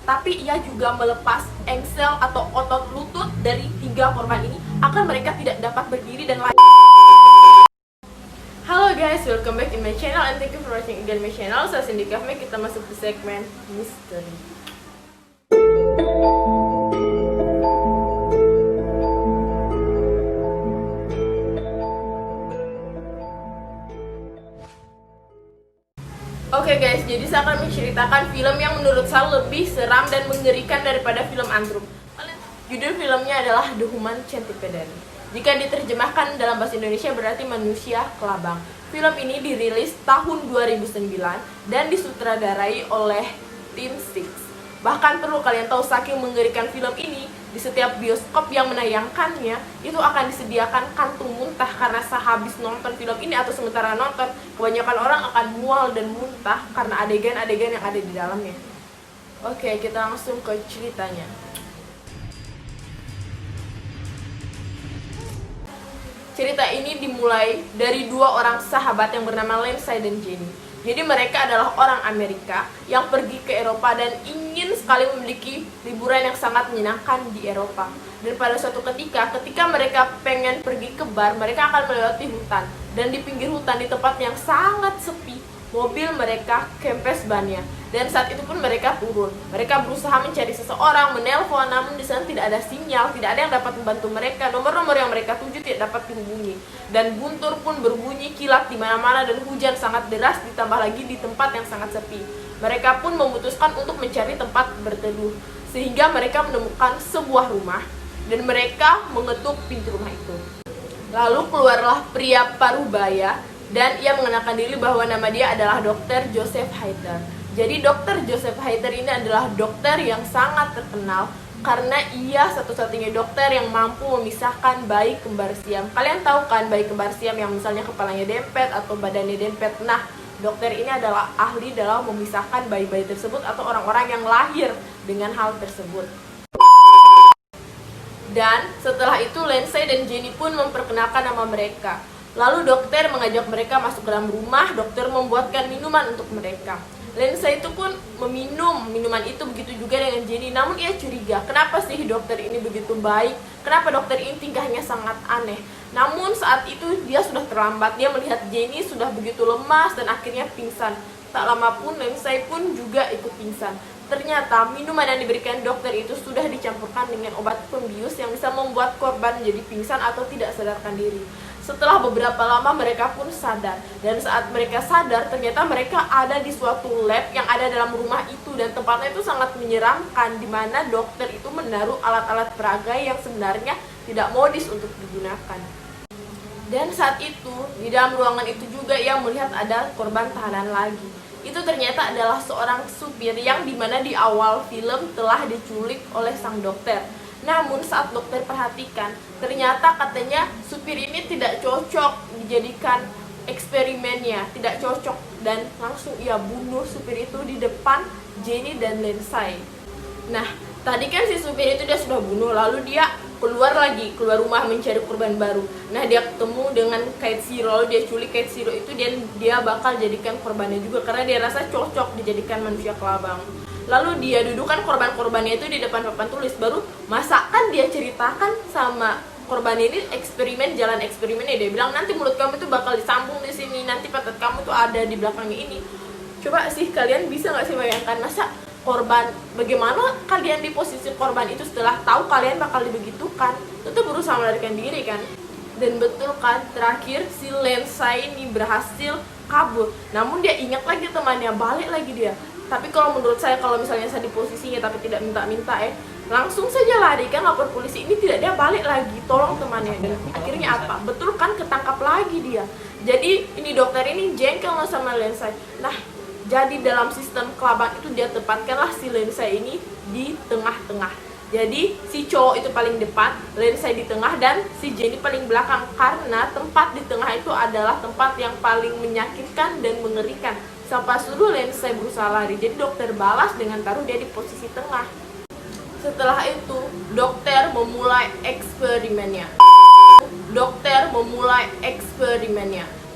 tapi ia juga melepas engsel atau otot lutut dari 3 korban ini agar mereka tidak dapat berdiri dan lain. Halo guys, welcome back in my channel and thank you for watching again my channel. Saya Cindy Kafme, kita masuk ke segmen misteri. Oke guys, jadi saya akan menceritakan film yang menurut saya lebih seram dan mengerikan daripada film Antrum. Judul filmnya adalah The Human Centipede. Jika diterjemahkan dalam bahasa Indonesia berarti manusia kelabang. Film ini dirilis tahun 2009 dan disutradarai oleh Tim Six. Bahkan perlu kalian tahu, saking mengerikan film ini, di setiap bioskop yang menayangkannya itu akan disediakan kantung muntah karena sehabis nonton film ini atau sementara nonton, kebanyakan orang akan mual dan muntah karena adegan-adegan yang ada di dalamnya. Oke, kita langsung ke ceritanya. Cerita ini dimulai dari 2 orang sahabat yang bernama Lindsay dan Jenny. Jadi mereka adalah orang Amerika yang pergi ke Eropa dan ingin sekali memiliki liburan yang sangat menyenangkan di Eropa. Dan pada suatu ketika mereka pengen pergi ke bar, mereka akan melewati hutan. Dan di pinggir hutan, di tempat yang sangat sepi, mobil mereka kempes bannya. Dan saat itu pun mereka turun. Mereka berusaha mencari seseorang, menelpon, namun di sana tidak ada sinyal, tidak ada yang dapat membantu mereka. Nomor-nomor yang mereka tuju tidak dapat dihubungi. Dan guntur pun berbunyi kilat di mana-mana dan hujan sangat deras ditambah lagi di tempat yang sangat sepi. Mereka pun memutuskan untuk mencari tempat berteduh. Sehingga mereka menemukan sebuah rumah dan mereka mengetuk pintu rumah itu. Lalu keluarlah pria parubaya dan ia mengenakan diri bahwa nama dia adalah Dr. Joseph Hayter. Jadi Dr. Joseph Hayter ini adalah dokter yang sangat terkenal karena ia satu-satunya dokter yang mampu memisahkan bayi kembar siam. Kalian tahu kan bayi kembar siam yang misalnya kepalanya dempet atau badannya dempet? Nah, dokter ini adalah ahli dalam memisahkan bayi-bayi tersebut atau orang-orang yang lahir dengan hal tersebut. Dan setelah itu Lindsay dan Jenny pun memperkenalkan nama mereka. Lalu dokter mengajak mereka masuk ke dalam rumah. Dokter membuatkan minuman untuk mereka. Lindsay itu pun meminum minuman itu, begitu juga dengan Jenny. Namun ia curiga, kenapa sih dokter ini begitu baik? Kenapa dokter ini tingkahnya sangat aneh? Namun saat itu dia sudah terlambat. Dia melihat Jenny sudah begitu lemas dan akhirnya pingsan. Tak lama pun Lindsay pun juga ikut pingsan. Ternyata minuman yang diberikan dokter itu sudah dicampurkan dengan obat pembius yang bisa membuat korban menjadi pingsan atau tidak sadarkan diri. Setelah beberapa lama mereka pun sadar. Dan saat mereka sadar ternyata mereka ada di suatu lab yang ada dalam rumah itu. Dan tempatnya itu sangat menyeramkan, di mana dokter itu menaruh alat-alat peraga yang sebenarnya tidak modis untuk digunakan. Dan saat itu di dalam ruangan itu juga ia melihat ada korban tahanan lagi. Itu ternyata adalah seorang supir yang dimana di awal film telah diculik oleh sang dokter. Namun saat dokter perhatikan, ternyata katanya supir ini tidak cocok dijadikan eksperimennya, tidak cocok, dan langsung ia bunuh supir itu di depan Jenny dan Lindsay. Nah, tadi kan si supir itu dia sudah bunuh, lalu dia keluar rumah mencari korban baru. Nah, dia ketemu dengan Kate Shiro, lalu dia culik Kate Shiro itu dan dia bakal jadikan korbannya juga karena dia rasa cocok dijadikan manusia kelabang. Lalu dia dudukkan korban-korbannya itu di depan papan tulis. Baru masakan dia ceritakan sama korban ini jalan eksperimennya. Dia bilang nanti mulut kamu itu bakal disambung di sini, nanti pantat kamu tuh ada di belakangnya ini. Coba sih kalian bisa nggak sih bayangkan, masa korban, bagaimana kalian di posisi korban itu setelah tahu kalian bakal dibegitukan, tentu berusaha melarikan diri kan. Dan betul kan, terakhir si Lindsay ini berhasil kabur. Namun dia ingat lagi temannya, balik lagi dia. Tapi kalau menurut saya, kalau misalnya saya di posisinya tapi tidak minta-minta langsung saja lari kan, lapor polisi. Ini tidak, dia balik lagi, tolong temannya. Dan akhirnya apa? Betul kan, ketangkap lagi dia. Jadi ini dokter ini jengkel sama Lindsay. Nah, jadi dalam sistem kelabang itu dia tempatkanlah si Lindsay ini di tengah-tengah. Jadi si cowok itu paling depan, Lindsay di tengah, dan si Jenny paling belakang. Karena tempat di tengah itu adalah tempat yang paling menyakitkan dan mengerikan. Sampai suruh Lindsay berusaha lari. Jadi dokter balas dengan taruh dia di posisi tengah. Setelah itu dokter memulai eksperimennya.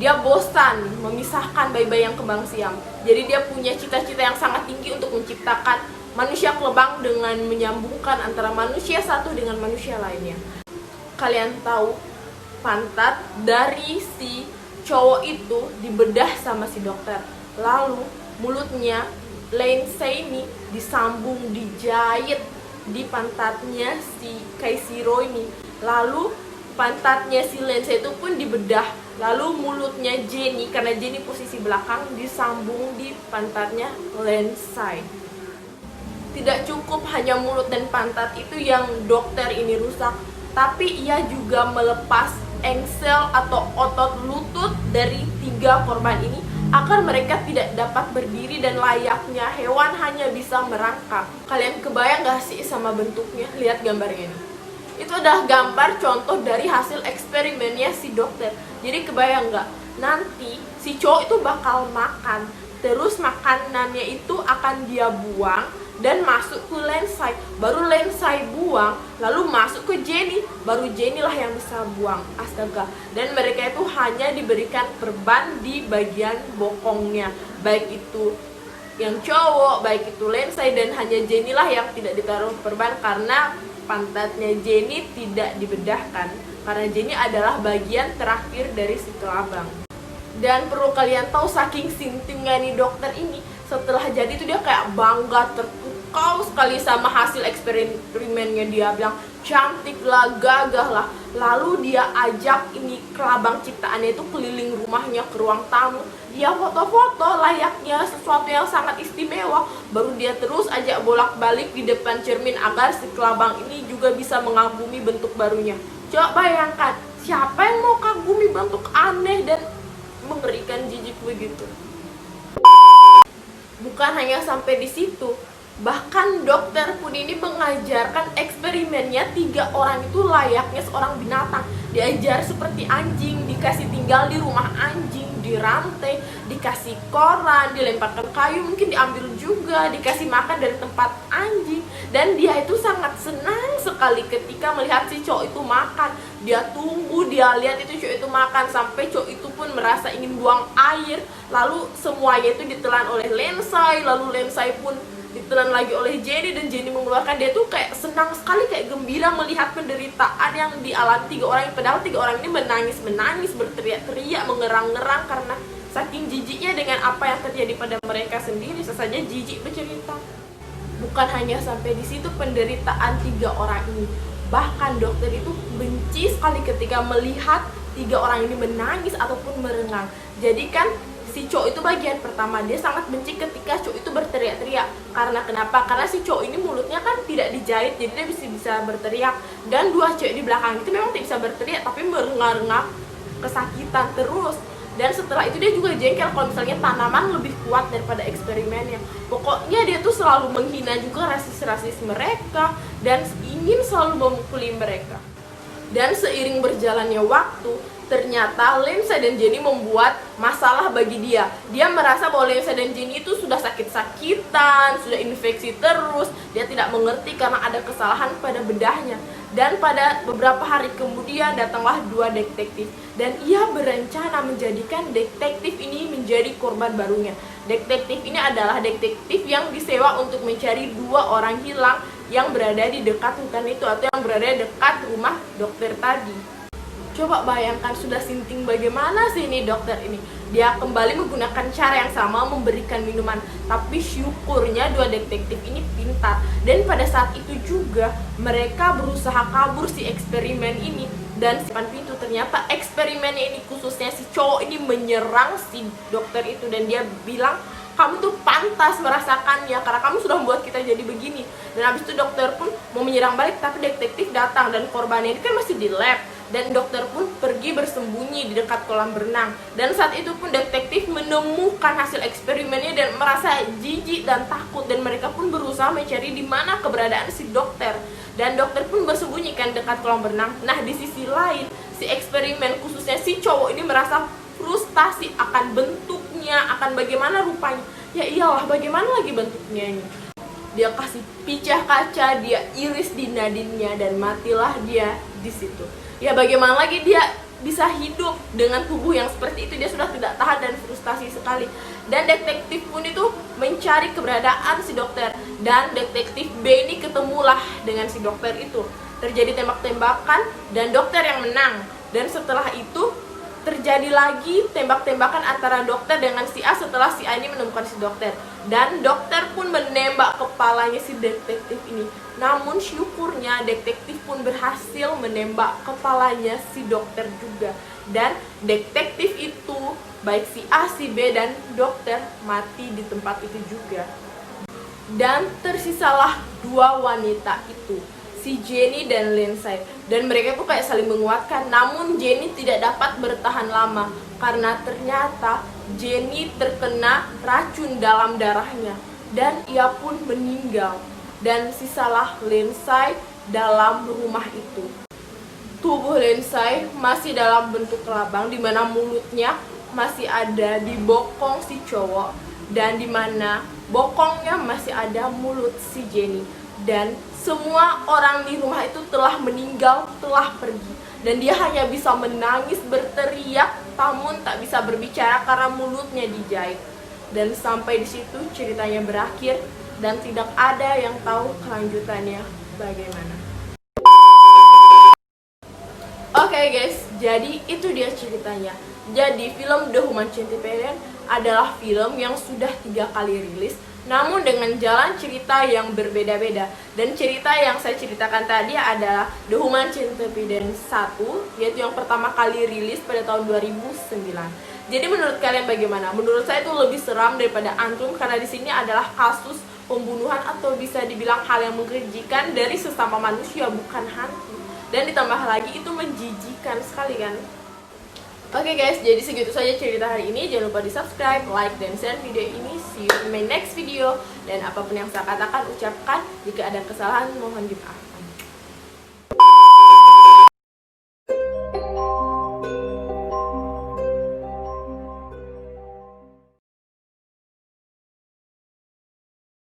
Dia bosan memisahkan bayi-bayi yang kembang siam. Jadi dia punya cita-cita yang sangat tinggi untuk menciptakan manusia kelebang dengan menyambungkan antara manusia satu dengan manusia lainnya. Kalian tahu pantat dari si cowok itu dibedah sama si dokter. Lalu mulutnya Lindsay ini disambung, dijahit di pantatnya si Kaishiro ini. Lalu pantatnya si Lindsay itu pun dibedah. Lalu mulutnya Jenny, karena Jenny posisi belakang, disambung di pantatnya Lindsay. Tidak cukup hanya mulut dan pantat itu yang dokter ini rusak, tapi ia juga melepas engsel atau otot lutut dari 3 korban ini agar mereka tidak dapat berdiri dan layaknya hewan hanya bisa merangkak. Kalian kebayang gak sih sama bentuknya? Lihat gambarnya ini. Itu adalah gambar contoh dari hasil eksperimennya si dokter. Jadi kebayang gak? Nanti si cowok itu bakal makan, terus makanannya itu akan dia buang dan masuk ke Lindsay. Baru Lindsay buang, lalu masuk ke Jenny. Baru Jenny lah yang bisa buang. Astaga. Dan mereka itu hanya diberikan perban di bagian bokongnya. Baik itu yang cowok, baik itu Lindsay, dan hanya Jenny lah yang tidak ditaruh perban karena pantatnya Jenny tidak dibedahkan. Karena Jenny adalah bagian terakhir dari si kelabang. Dan perlu kalian tahu, saking sintingnya nih dokter ini, setelah jadi itu dia kayak bangga, terpukau sekali sama hasil eksperimennya. Dia bilang cantik lah, gagah lah. Lalu dia ajak ini kelabang ciptaannya itu keliling rumahnya ke ruang tamu. Dia foto-foto layaknya sesuatu yang sangat istimewa. Baru dia terus ajak bolak-balik di depan cermin agar si kelabang ini juga bisa mengagumi bentuk barunya. Coba bayangkan, siapa yang mau kagumi bentuk aneh dan mengerikan, jijik begitu? Bukan hanya sampai di situ, bahkan dokter pun ini mengajarkan eksperimennya 3 orang itu layaknya seorang binatang. Diajar seperti anjing, dikasih tinggal di rumah anjing, dirantai, dikasih koran, dilemparkan kayu, mungkin diambil juga, dikasih makan dari tempat anjing. Dan dia itu sangat senang sekali ketika melihat si cowok itu makan. Dia tunggu, dia lihat itu cowok itu makan, sampai cowok itu pun merasa ingin buang air. Lalu semuanya itu ditelan oleh Lindsay, lalu Lindsay pun ditelan lagi oleh Jenny, dan Jenny mengeluarkan. Dia tuh kayak senang sekali, kayak gembira melihat penderitaan yang dialami 3 orang. Padahal 3 orang ini menangis, berteriak-teriak, mengerang-ngerang karena saking jijiknya dengan apa yang terjadi pada mereka sendiri. Sesaja jijik bercerita. Bukan hanya sampai di situ penderitaan 3 orang ini, bahkan dokter itu benci sekali ketika melihat 3 orang ini menangis ataupun merengang. Jadi kan si cowok itu bagian pertama, dia sangat benci ketika cowok itu berteriak-teriak. Karena kenapa? Karena si cowok ini mulutnya kan tidak dijahit, jadi dia bisa berteriak. Dan 2 cewek di belakang itu memang tidak bisa berteriak, tapi merengah-rengah kesakitan terus. Dan setelah itu dia juga jengkel kalau misalnya tanaman lebih kuat daripada eksperimennya. Pokoknya dia tuh selalu menghina juga rasis-rasis mereka dan ingin selalu memukuli mereka. Dan seiring berjalannya waktu, ternyata Lindsay dan Jenny membuat masalah bagi dia. Dia merasa bahwa Lindsay dan Jenny itu sudah sakit-sakitan, sudah infeksi terus. Dia tidak mengerti karena ada kesalahan pada bedahnya. Dan pada beberapa hari kemudian datanglah 2 detektif. Dan ia berencana menjadikan detektif ini menjadi korban barunya. Detektif ini adalah detektif yang disewa untuk mencari 2 orang hilang yang berada di dekat hutan itu, atau yang berada dekat rumah dokter tadi. Coba bayangkan sudah sinting bagaimana sih ini dokter ini. Dia kembali menggunakan cara yang sama, memberikan minuman. Tapi syukurnya 2 detektif ini pintar. Dan pada saat itu juga mereka berusaha kabur si eksperimen ini. Dan di depan pintu ternyata eksperimennya ini, khususnya si cowok ini, menyerang si dokter itu. Dan dia bilang, kamu tuh pantas merasakannya karena kamu sudah membuat kita jadi begini. Dan habis itu dokter pun mau menyerang balik, tapi detektif datang dan korbannya ini kan masih di lab. Dan dokter pun pergi bersembunyi di dekat kolam berenang. Dan saat itu pun detektif menemukan hasil eksperimennya dan merasa jijik dan takut. Dan mereka pun berusaha mencari di mana keberadaan si dokter. Dan dokter pun bersembunyikan dekat kolam berenang. Nah, di sisi lain, si eksperimen khususnya si cowok ini merasa frustasi akan bentuknya, akan bagaimana rupanya. Ya iyalah, bagaimana lagi bentuknya ini. Dia kasih picah kaca, dia iris di nadinnya, dan matilah dia di situ. Ya bagaimana lagi, dia bisa hidup dengan tubuh yang seperti itu. Dia sudah tidak tahan dan frustasi sekali. Dan detektif pun itu mencari keberadaan si dokter. Dan detektif B ini ketemulah dengan si dokter itu. Terjadi tembak-tembakan dan dokter yang menang. Dan setelah itu terjadi lagi tembak-tembakan antara dokter dengan si A setelah si A ini menemukan si dokter. Dan dokter pun menembak kepalanya si detektif ini. Namun syukurnya detektif pun berhasil menembak kepalanya si dokter juga. Dan detektif itu, baik si A, si B, dan dokter mati di tempat itu juga. Dan tersisalah dua wanita itu, si Jenny dan Lindsay. Dan mereka tuh kayak saling menguatkan. Namun Jenny tidak dapat bertahan lama karena ternyata Jenny terkena racun dalam darahnya dan ia pun meninggal. Dan sisalah Lindsay dalam rumah itu. Tubuh Lindsay masih dalam bentuk kelabang, di mana mulutnya masih ada di bokong si cowok, dan di mana bokongnya masih ada mulut si Jenny. Dan semua orang di rumah itu telah meninggal, telah pergi. Dan dia hanya bisa menangis, berteriak, namun tak bisa berbicara karena mulutnya dijahit. Dan sampai di situ ceritanya berakhir dan tidak ada yang tahu kelanjutannya bagaimana. Oke guys, jadi itu dia ceritanya. Jadi film The Human Centipede adalah film yang sudah 3 kali rilis, namun dengan jalan cerita yang berbeda-beda. Dan cerita yang saya ceritakan tadi adalah The Human Centipede 1, yaitu yang pertama kali rilis pada tahun 2009. Jadi menurut kalian bagaimana? Menurut saya itu lebih seram daripada Antum karena di sini adalah kasus pembunuhan atau bisa dibilang hal yang mengerikan dari sesama manusia, bukan hantu. Dan ditambah lagi itu menjijikan sekali kan. Oke guys, jadi segitu saja cerita hari ini. Jangan lupa di subscribe, like, dan share video ini. See you in my next video. Dan apapun yang saya katakan, ucapkan, jika ada kesalahan mohon dimaaf.